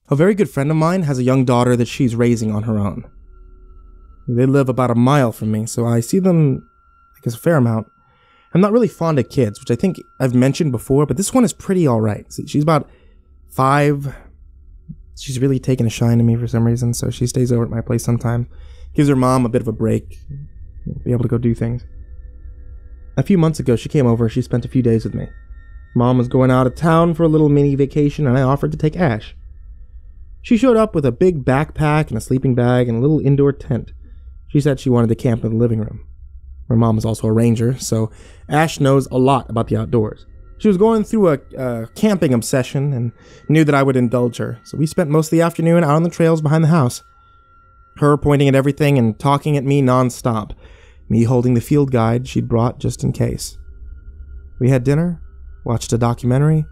A very good friend of mine has a young daughter that she's raising on her own. They live about a mile from me, so I see them, I guess, a fair amount. I'm not really fond of kids, which I think I've mentioned before, but this one is pretty alright. She's about 5. She's really taken a shine to me for some reason, so she stays over at my place sometimes. Gives her mom a bit of a break, be able to go do things. A few months ago, she came over. She spent a few days with me. Mom was going out of town for a little mini vacation, and I offered to take Ash. She showed up with a big backpack and a sleeping bag and a little indoor tent. She said she wanted to camp in the living room. Her mom is also a ranger, so Ash knows a lot about the outdoors. She was going through a camping obsession and knew that I would indulge her, so we spent most of the afternoon out on the trails behind the house. Her pointing at everything and talking at me non-stop, me holding the field guide she'd brought just in case. We had dinner, watched a documentary,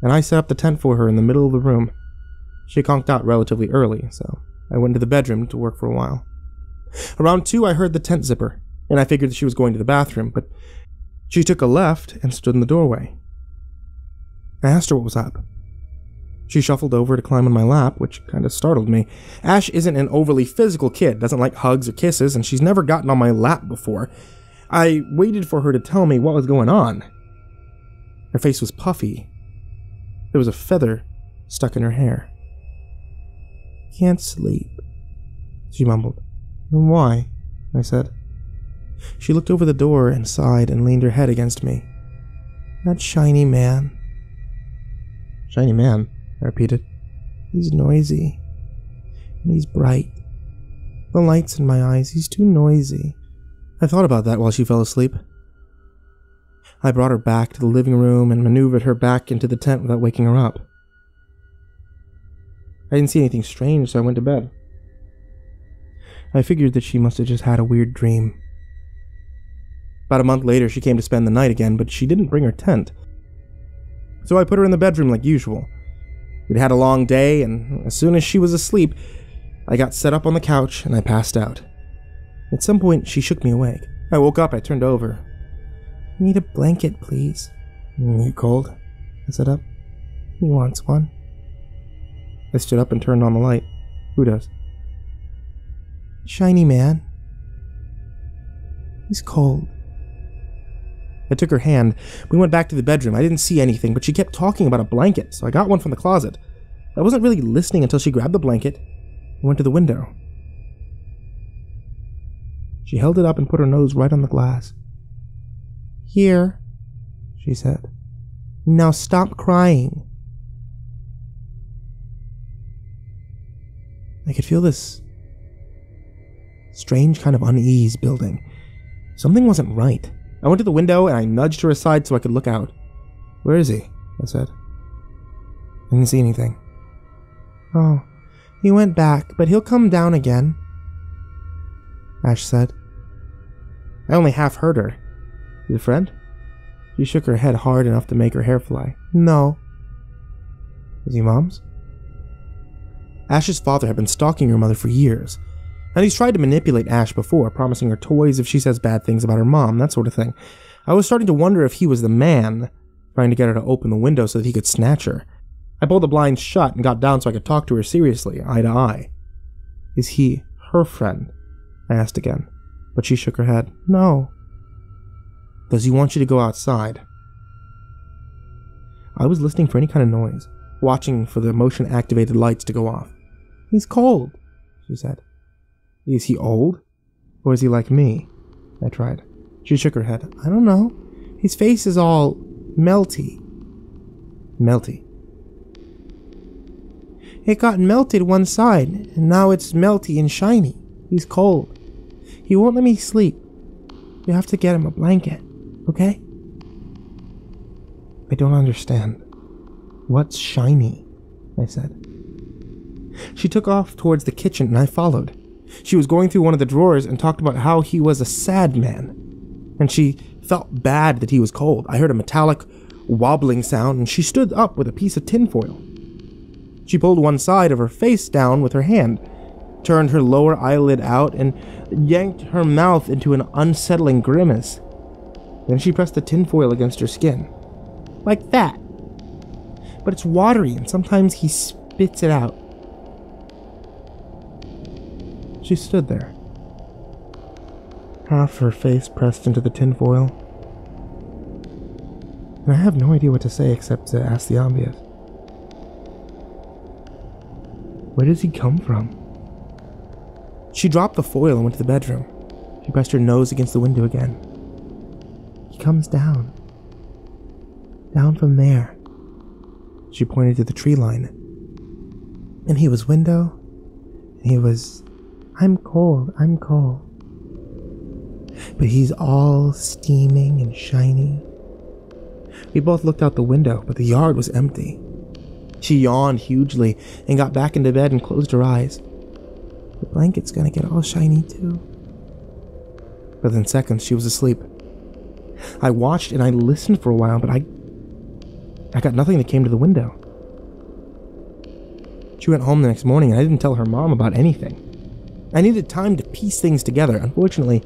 and I set up the tent for her in the middle of the room. She conked out relatively early, so I went into the bedroom to work for a while. Around 2, I heard the tent zipper, and I figured that she was going to the bathroom, but she took a left and stood in the doorway. I asked her what was up. She shuffled over to climb on my lap, which kind of startled me. Ash isn't an overly physical kid, doesn't like hugs or kisses, and she's never gotten on my lap before. I waited for her to tell me what was going on. Her face was puffy. There was a feather stuck in her hair. "Can't sleep," she mumbled. "And why?" I said. She looked over the door and sighed and leaned her head against me. "That shiny man." "Shiny man?" I repeated. "He's noisy. And he's bright. The light's in my eyes. He's too noisy." I thought about that while she fell asleep. I brought her back to the living room and maneuvered her back into the tent without waking her up. I didn't see anything strange, so I went to bed. I figured that she must have just had a weird dream. About a month later, she came to spend the night again, but she didn't bring her tent. So I put her in the bedroom like usual. We'd had a long day, and as soon as she was asleep, I got set up on the couch and I passed out. At some point, she shook me awake. I woke up, I turned over. "I need a blanket, please." "You cold?" I sat up. "He wants one." I stood up and turned on the light. "Who does?" "Shiny man. He's cold." I took her hand. We went back to the bedroom. I didn't see anything, but she kept talking about a blanket, so I got one from the closet. I wasn't really listening until she grabbed the blanket and went to the window. She held it up and put her nose right on the glass. "Here," she said. "Now stop crying." I could feel this strange kind of unease building. Something wasn't right. I went to the window and I nudged her aside so I could look out. "Where is he?" I said. I didn't see anything. "Oh, he went back, but he'll come down again," Ash said. I only half heard her. "Is a friend?" She shook her head hard enough to make her hair fly. "No." "Is he Mom's?" Ash's father had been stalking her mother for years, and he's tried to manipulate Ash before, promising her toys if she says bad things about her mom, that sort of thing. I was starting to wonder if he was the man, trying to get her to open the window so that he could snatch her. I pulled the blinds shut and got down so I could talk to her seriously, eye to eye. "Is he her friend?" I asked again, but she shook her head. "No." "Does he want you to go outside?" I was listening for any kind of noise, watching for the motion-activated lights to go off. "He's cold," she said. "Is he old? Or is he like me?" I tried. She shook her head. "I don't know. His face is all melty." "Melty?" "It got melted one side, and now it's melty and shiny. He's cold. He won't let me sleep. You have to get him a blanket, okay?" "I don't understand. What's shiny?" I said. She took off towards the kitchen and I followed. She was going through one of the drawers and talked about how he was a sad man, and she felt bad that he was cold. I heard a metallic wobbling sound and she stood up with a piece of tinfoil. She pulled one side of her face down with her hand, turned her lower eyelid out, and yanked her mouth into an unsettling grimace. Then she pressed the tinfoil against her skin. "Like that. But it's watery and sometimes he spits it out. She stood there, half her face pressed into the tinfoil. And I have no idea what to say except to ask the obvious. Where does he come from? She dropped the foil and went to the bedroom. She pressed her nose against the window again. He comes down. Down from there. She pointed to the tree line. And he was window. And he was, I'm cold. But he's all steaming and shiny. We both looked out the window, but the yard was empty. She yawned hugely and got back into bed and closed her eyes. The blanket's gonna get all shiny too. Within seconds, she was asleep. I watched and I listened for a while, but I got nothing that came to the window. She went home the next morning and I didn't tell her mom about anything. I needed time to piece things together. Unfortunately,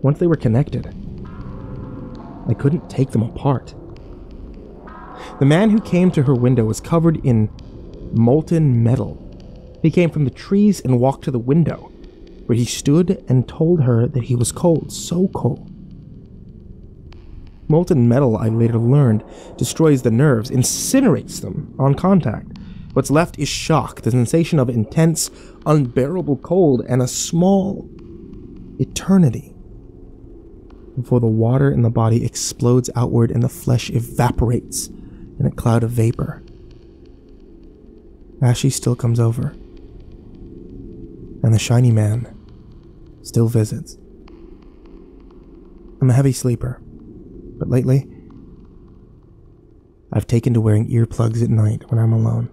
once they were connected, I couldn't take them apart. The man who came to her window was covered in molten metal. He came from the trees and walked to the window, where he stood and told her that he was cold, so cold. Molten metal, I later learned, destroys the nerves, incinerates them on contact. What's left is shock, the sensation of intense, unbearable cold, and a small eternity before the water in the body explodes outward and the flesh evaporates in a cloud of vapor. Ashley still comes over, and the shiny man still visits. I'm a heavy sleeper, but lately, I've taken to wearing earplugs at night when I'm alone.